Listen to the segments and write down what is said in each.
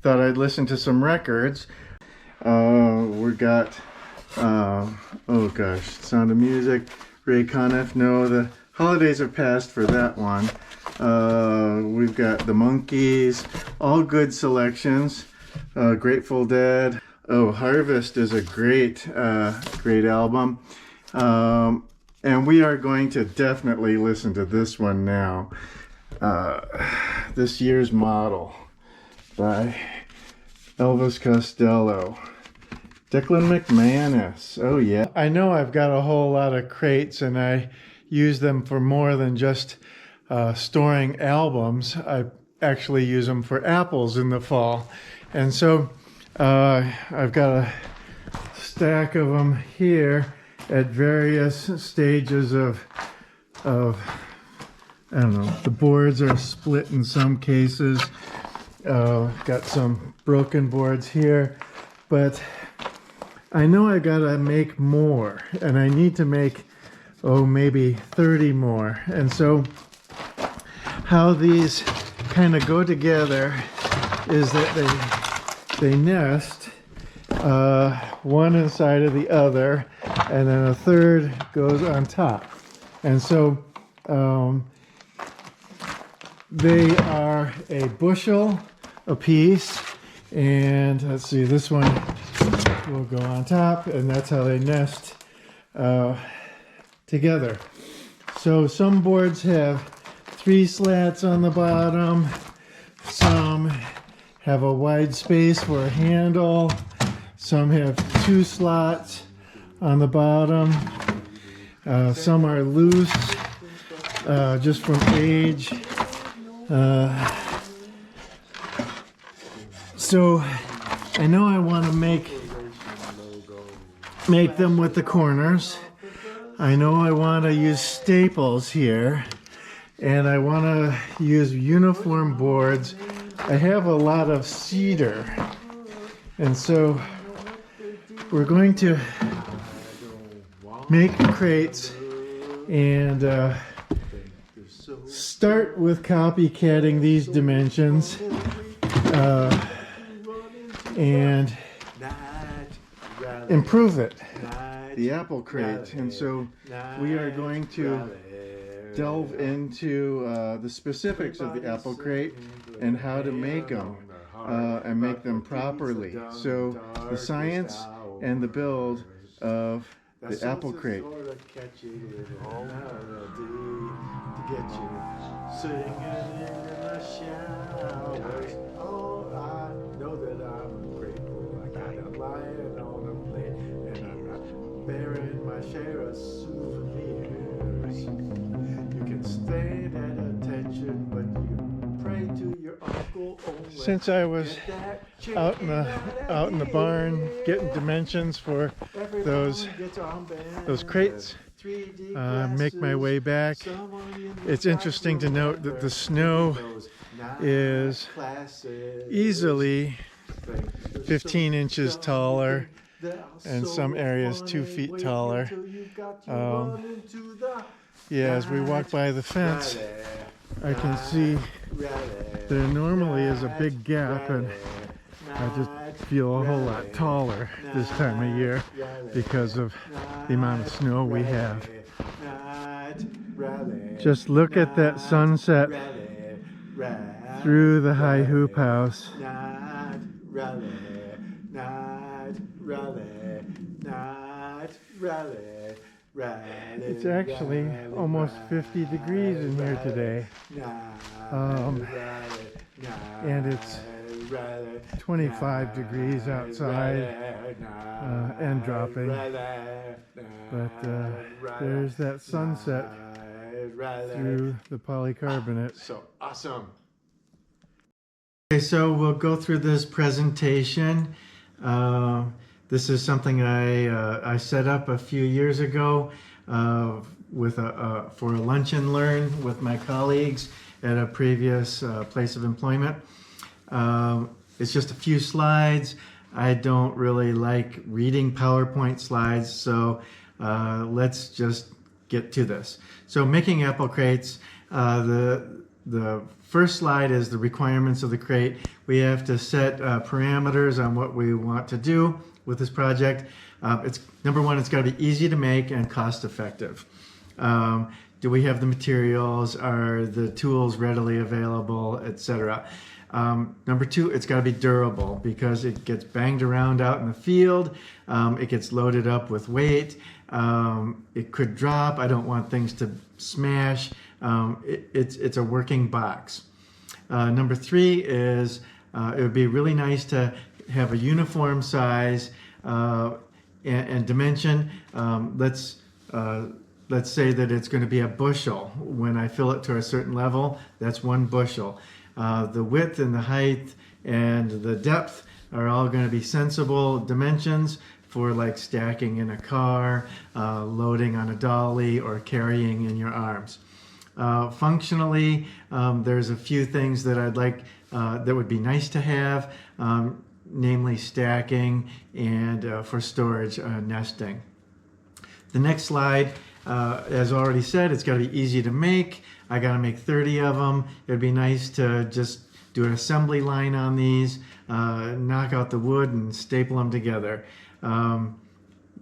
thought I'd listen to some records. We got, oh gosh, Sound of Music, Ray Conniff. No, the holidays are past for that one. We've got the Monkees, all good selections. Grateful Dead. Oh, Harvest is a great album. And we are going to definitely listen to this one now. This Year's Model by Elvis Costello. Declan McManus. Oh yeah. I know I've got a whole lot of crates and I use them for more than just storing albums. I actually use them for apples in the fall. And so I've got a stack of them here at various stages of I don't know, the boards are split in some cases. Got some broken boards here, but I know I gotta make more, and I need to make, maybe 30 more. And so how these kind of go together is that they nest one inside of the other, and then a third goes on top. And so they are a bushel a piece, and let's see, this one will go on top, and that's how they nest together. So some boards have 3 slats on the bottom, some have a wide space for a handle, some have 2 slots on the bottom, some are loose just from age. So I know I want to make them with the corners. I know I want to use staples here, and I want to use uniform boards. I have a lot of cedar, and so we're going to make crates and start with copycatting these dimensions and improve it. The apple crate. And so we are going to delve into the specifics of the apple crate and how to make them and make them properly. So the science and the build of the apple crate. Bearing my share of souvenirs. You can stand at attention, but you pray to your uncle only. Since I was out in the barn getting dimensions for those crates, make my way back. It's interesting to note that the snow is easily 15 inches taller, and some areas 2 feet taller. Yeah, as we walk by the fence, I can see there normally is a big gap, and I just feel a whole lot taller this time of year because of the amount of snow we have. Just look at that sunset through the high hoop house. It's actually almost 50 degrees in here today, and it's 25 degrees outside and dropping, but there's that sunset through the polycarbonate. So awesome. Okay, so we'll go through this presentation. This is something I set up a few years ago for a lunch and learn with my colleagues at a previous place of employment. It's just a few slides. I don't really like reading PowerPoint slides, so let's just get to this. So making apple crates, the first slide is the requirements of the crate. We have to set parameters on what we want to do with this project. It's number one, it's got to be easy to make and cost effective. Do we have the materials? Are the tools readily available, etc.? Number two, it's got to be durable because it gets banged around out in the field. It gets loaded up with weight. It could drop. I don't want things to smash. It's a working box. Number three is it would be really nice to have a uniform size and dimension. Let's say that it's going to be a bushel. When I fill it to a certain level, that's 1 bushel. The width and the height and the depth are all going to be sensible dimensions for like stacking in a car, loading on a dolly, or carrying in your arms. Functionally, there's a few things that I'd like that would be nice to have, namely stacking and for storage, nesting. The next slide, as already said, it's got to be easy to make. I got to make 30 of them. It'd be nice to just do an assembly line on these, knock out the wood and staple them together.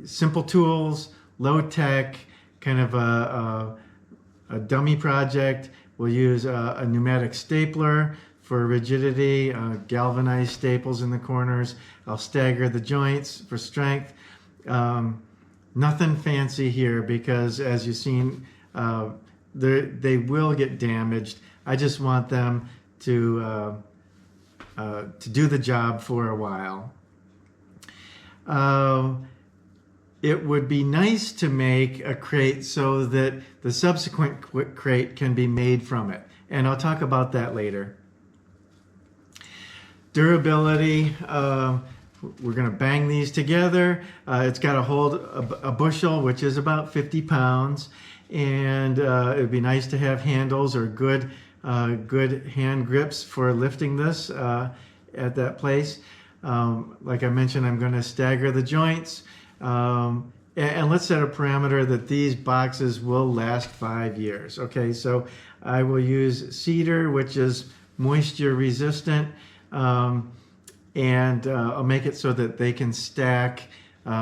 Simple tools, low tech, kind of a dummy project. We'll use a pneumatic stapler for rigidity, galvanized staples in the corners. I'll stagger the joints for strength. Nothing fancy here because, as you've seen, they will get damaged. I just want them to do the job for a while. It would be nice to make a crate so that the subsequent crate can be made from it, and I'll talk about that later. Durability, we're going to bang these together. It's got to hold a bushel, which is about 50 pounds, and it would be nice to have handles or good hand grips for lifting this at that place. Like I mentioned, I'm going to stagger the joints, and let's set a parameter that these boxes will last 5 years. Okay, so I will use cedar, which is moisture resistant, and I'll make it so that they can stack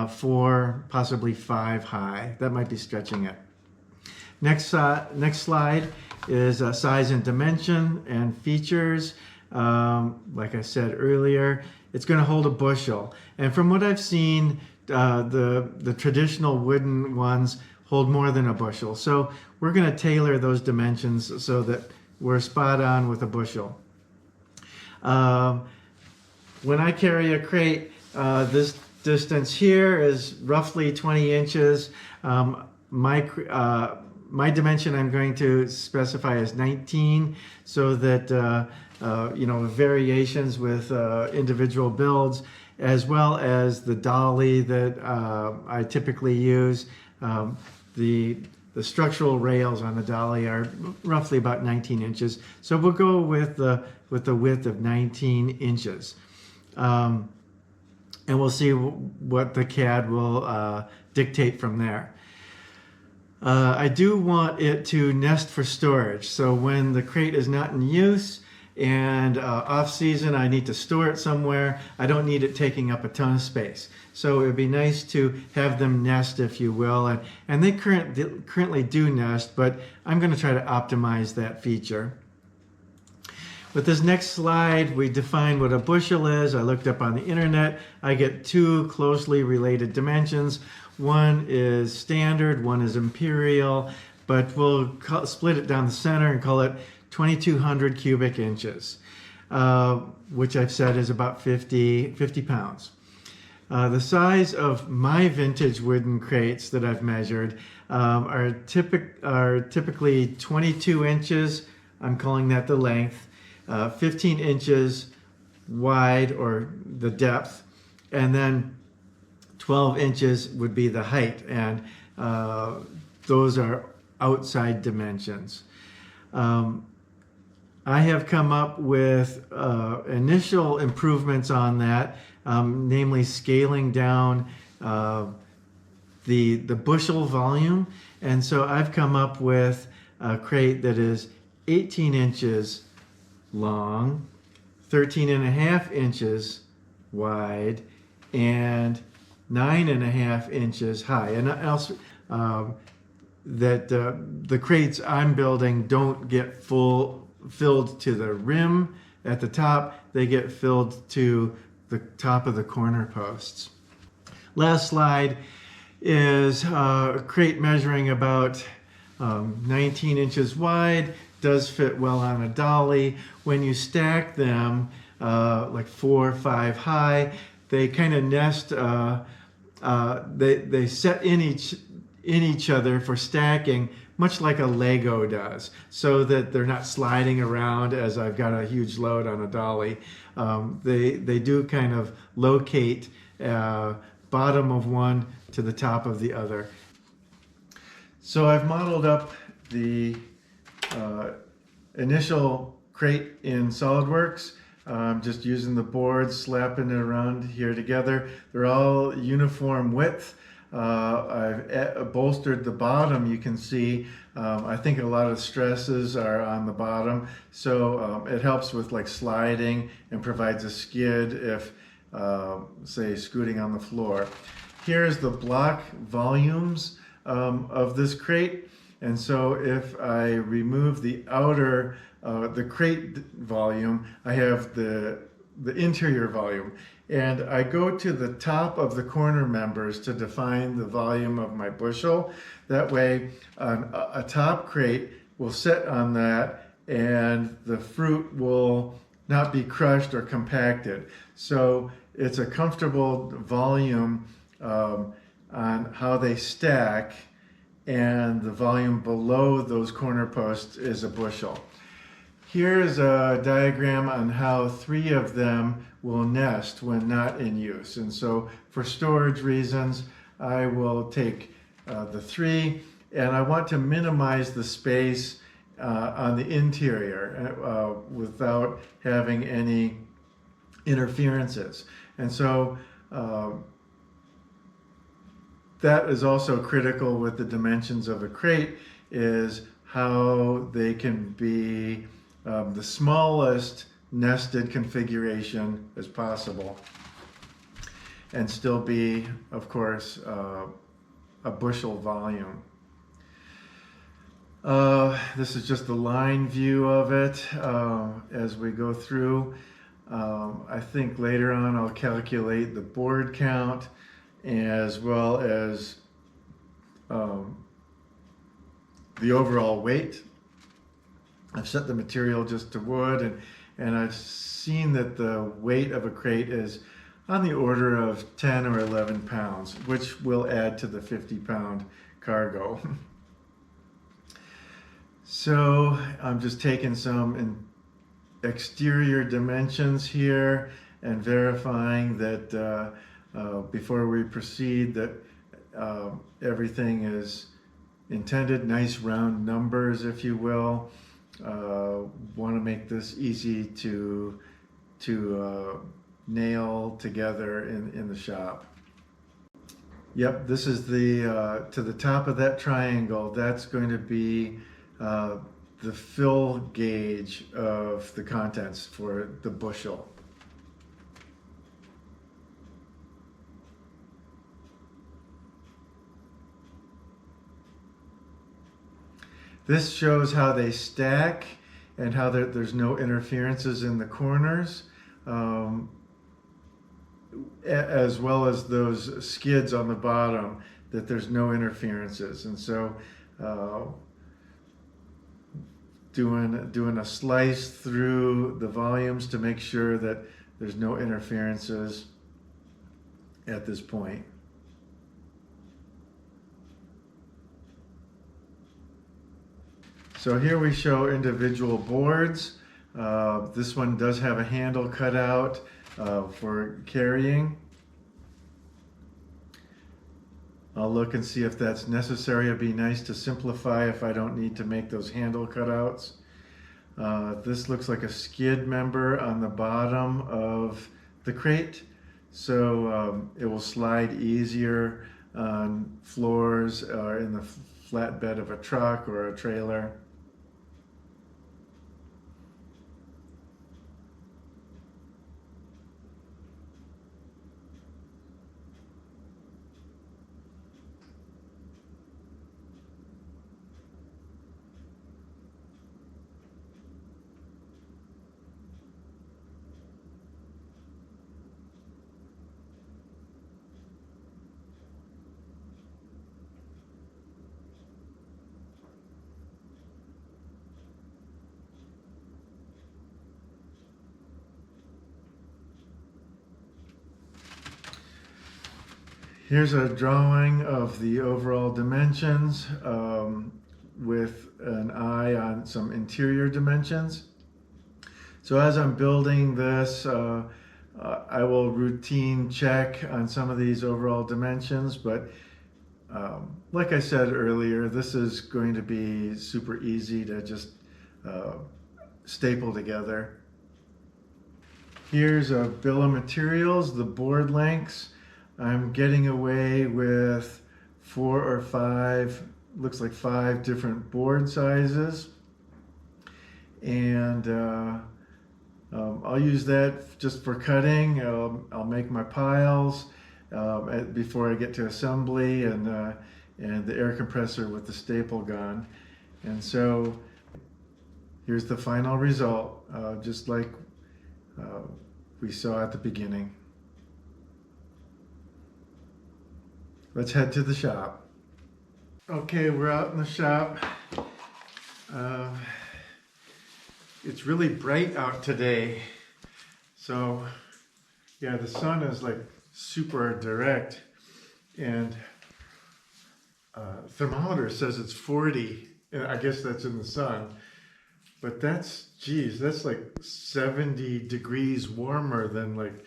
4, possibly 5 high. That might be stretching it. Next slide is size and dimension and features. Like I said earlier, it's going to hold a bushel. And from what I've seen, the traditional wooden ones hold more than a bushel. So we're going to tailor those dimensions so that we're spot on with a bushel. When I carry a crate, this distance here is roughly 20 inches. My dimension I'm going to specify as 19 so that variations with individual builds, as well as the dolly that I typically use. The structural rails on the dolly are roughly about 19 inches. So we'll go with the width of 19 inches. And we'll see what the CAD will dictate from there. I do want it to nest for storage. So when the crate is not in use and off season, I need to store it somewhere. I don't need it taking up a ton of space. So it would be nice to have them nest, if you will. And they currently do nest, but I'm going to try to optimize that feature. With this next slide, we define what a bushel is. I looked up on the internet. I get 2 closely related dimensions. One is standard, one is imperial, but we'll split it down the center and call it 2,200 cubic inches, which I've said is about 50 pounds. The size of my vintage wooden crates that I've measured are typically 22 inches. I'm calling that the length. 15 inches wide, or the depth, and then 12 inches would be the height, and those are outside dimensions. I have come up with initial improvements on that, namely scaling down the bushel volume, and so I've come up with a crate that is 18 inches long, 13.5 inches wide, and 9.5 inches high. And also that the crates I'm building don't get filled to the rim at the top. They get filled to the top of the corner posts. Last slide is a crate measuring about 19 inches wide, does fit well on a dolly. When you stack them like 4 or 5 high, they kind of nest, they set in each other for stacking, much like a Lego does, so that they're not sliding around as I've got a huge load on a dolly. They do kind of locate bottom of one to the top of the other. So I've modeled up the initial crate in SolidWorks. I'm just using the boards, slapping it around here together. They're all uniform width. I've bolstered the bottom, you can see. I think a lot of stresses are on the bottom, so it helps with like sliding and provides a skid if, say, scooting on the floor. Here's the block volumes of this crate, and so if I remove the outer, the crate volume, I have the interior volume. And I go to the top of the corner members to define the volume of my bushel. That way, a top crate will sit on that and the fruit will not be crushed or compacted. So it's a comfortable volume on how they stack, and the volume below those corner posts is a bushel. Here's a diagram on how 3 of them will nest when not in use. And so for storage reasons, I will take the 3, and I want to minimize the space on the interior without having any interferences. And so that is also critical with the dimensions of a crate, is how they can be the smallest nested configuration as possible and still be, of course, a bushel volume. This is just the line view of it as we go through. I think later on I'll calculate the board count as well as the overall weight. I've set the material just to wood, and I've seen that the weight of a crate is on the order of 10 or 11 pounds, which will add to the 50-pound cargo. So I'm just taking some exterior dimensions here and verifying that before we proceed that everything is intended, nice round numbers, if you will. Want to make this easy to nail together in the shop. Yep, this is the to the top of that triangle. That's going to be the fill gauge of the contents for the bushel. This shows how they stack and how there's no interferences in the corners, as well as those skids on the bottom, that there's no interferences. And so doing a slice through the volumes to make sure that there's no interferences at this point. So here we show individual boards. This one does have a handle cut out for carrying. I'll look and see if that's necessary. It'd be nice to simplify if I don't need to make those handle cutouts. This looks like a skid member on the bottom of the crate, so it will slide easier on floors or in the flatbed of a truck or a trailer. Here's a drawing of the overall dimensions with an eye on some interior dimensions. So as I'm building this, I will routine check on some of these overall dimensions, but like I said earlier, this is going to be super easy to just staple together. Here's a bill of materials, the board lengths. I'm getting away with 4 or 5, looks like 5 different board sizes. And I'll use that just for cutting. I'll make my piles before I get to assembly, and the air compressor with the staple gun. And so here's the final result, just like we saw at the beginning. Let's head to the shop. Okay, we're out in the shop. It's really bright out today. So yeah, the sun is like super direct, and thermometer says it's 40, and I guess that's in the sun. But that's, geez, that's like 70 degrees warmer than like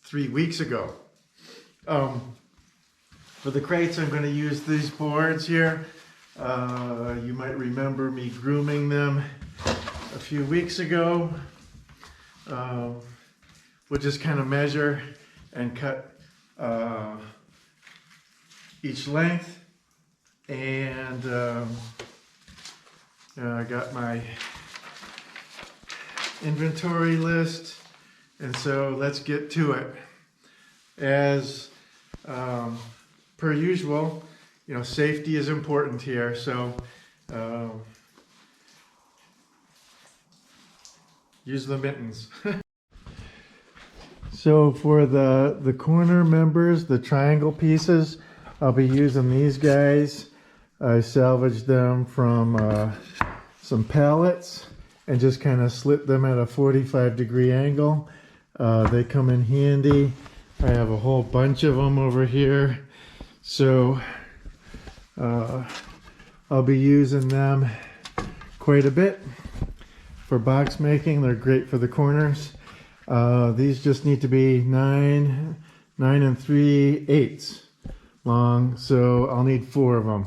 3 weeks ago. For the crates, I'm going to use these boards here. You might remember me grooming them a few weeks ago. We'll just kind of measure and cut each length. And I got my inventory list, and so let's get to it. As per usual, you know, safety is important here, so use the mittens. So for the corner members, the triangle pieces, I'll be using these guys. I salvaged them from some pallets and just kind of slit them at a 45-degree angle. They come in handy. I have a whole bunch of them over here. So I'll be using them quite a bit for box making. They're great for the corners. These just need to be 9 3/8 long, so I'll need 4 of them.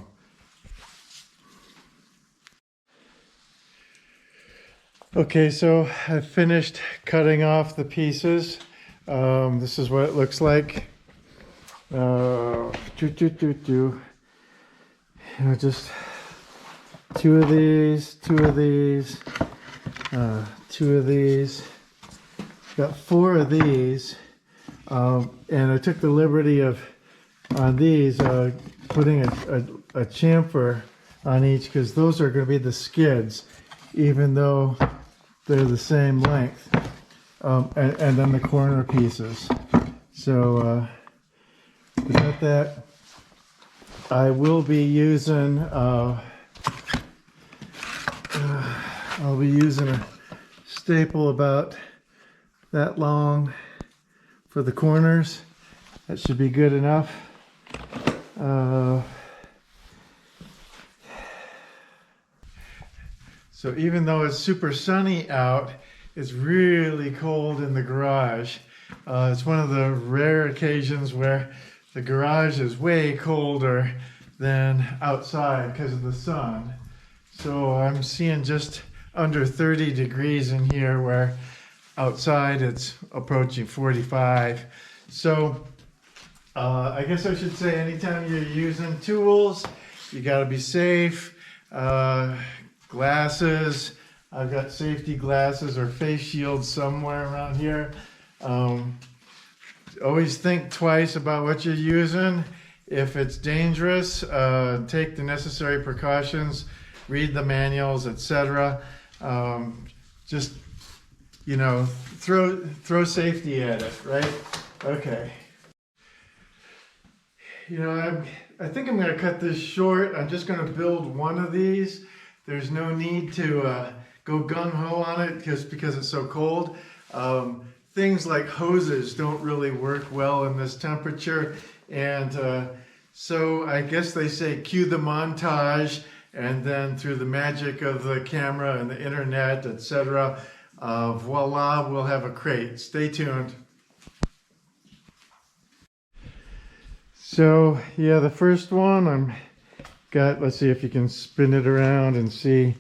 Okay, so I've finished cutting off the pieces. This is what it looks like. You know, just 2 of these, 2 of these, 2 of these. Got 4 of these, and I took the liberty of, on these, putting a chamfer on each, because those are going to be the skids, even though they're the same length, and then the corner pieces. So we got that. I will be using I'll be using a staple about that long for the corners. That should be good enough. So even though it's super sunny out, it's really cold in the garage. It's one of the rare occasions where the garage is way colder than outside because of the sun. So I'm seeing just under 30 degrees in here, where outside it's approaching 45. So I guess I should say, anytime you're using tools, you got to be safe. Glasses, I've got safety glasses or face shields somewhere around here. Always think twice about what you're using. If it's dangerous, take the necessary precautions, read the manuals, etc. Just, you know, throw safety at it, right? Okay. You know, I think I'm going to cut this short. I'm just going to build one of these. There's no need to go gung-ho on it because it's so cold. things like hoses don't really work well in this temperature, and so I guess they say cue the montage, and then through the magic of the camera and the internet, etc., voila, we'll have a crate. Stay tuned. So yeah, the first one let's see if you can spin it around and see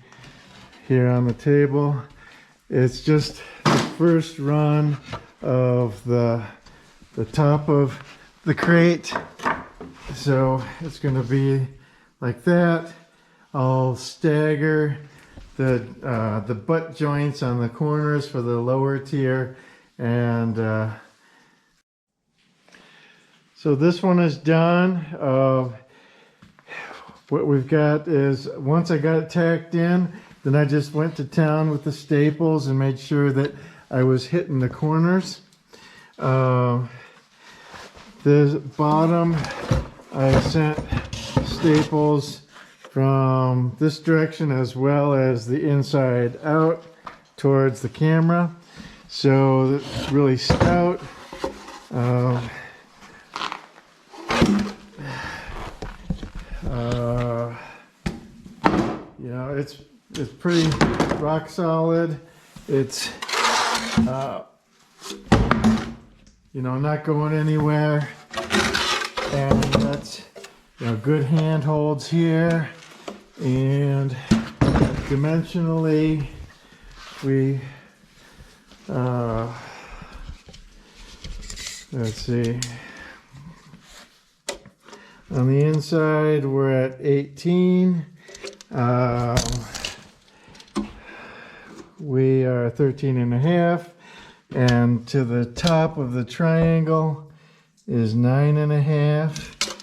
here on the table. It's just the first run of the top of the crate. So it's going to be like that. I'll stagger the butt joints on the corners for the lower tier, and so this one is done. What we've got is, once I got it tacked in, then I just went to town with the staples and made sure that I was hitting the corners. The bottom, I sent staples from this direction as well as the inside out towards the camera. So it's really stout. You know, it's pretty rock solid. It's you know, not going anywhere, and that's, you know, good handholds here, and dimensionally we let's see, on the inside we're at 18. We are 13.5, and to the top of the triangle is 9.5,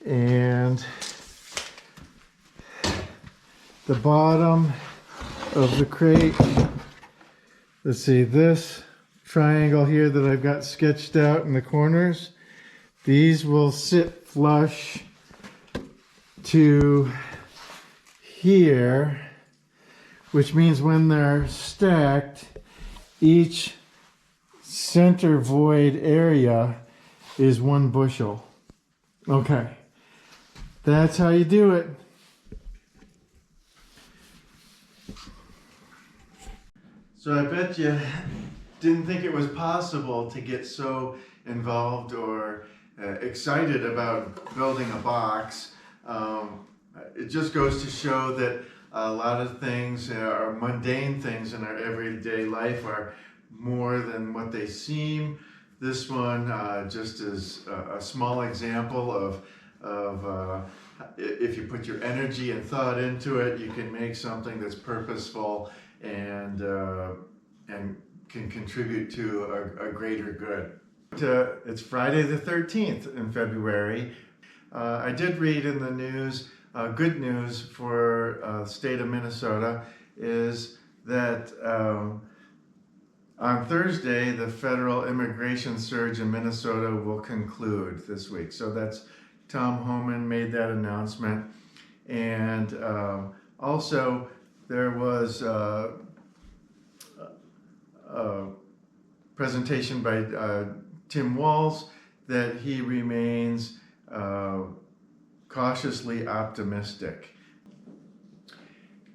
and the bottom of the crate, let's see, this triangle here that I've got sketched out in the corners, these will sit flush to here, which means when they're stacked, each center void area is 1 bushel. Okay, that's how you do it. So I bet you didn't think it was possible to get so involved or excited about building a box. It just goes to show that a lot of things, our mundane things in our everyday life, are more than what they seem. This one just is a small example of if you put your energy and thought into it, you can make something that's purposeful and can contribute to a greater good. It's Friday the 13th in February. I did read in the news, good news for the state of Minnesota is that on Thursday, the federal immigration surge in Minnesota will conclude this week. So that's, Tom Homan made that announcement. And also there was a presentation by Tim Walz that he remains cautiously optimistic.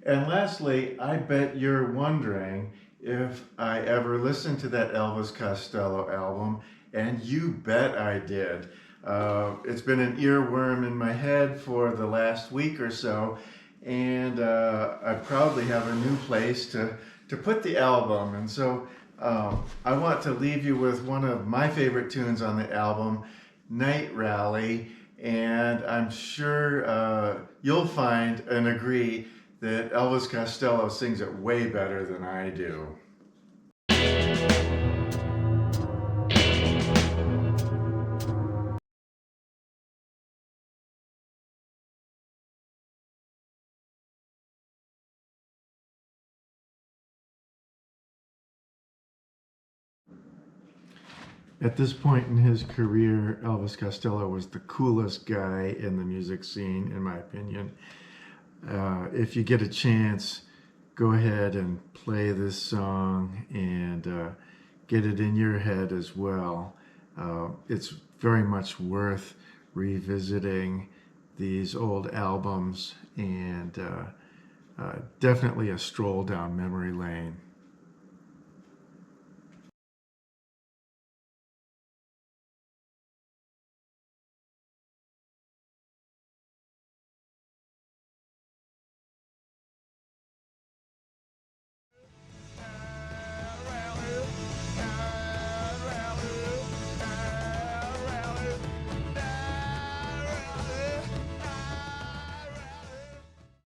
And lastly, I bet you're wondering if I ever listened to that Elvis Costello album, and you bet I did. It's been an earworm in my head for the last week or so, and I proudly have a new place to put the album. And so I want to leave you with one of my favorite tunes on the album, Night Rally, and I'm sure you'll find and agree that Elvis Costello sings it way better than I do. At this point in his career, Elvis Costello was the coolest guy in the music scene, in my opinion. If you get a chance, go ahead and play this song and get it in your head as well. It's very much worth revisiting these old albums, and definitely a stroll down memory lane.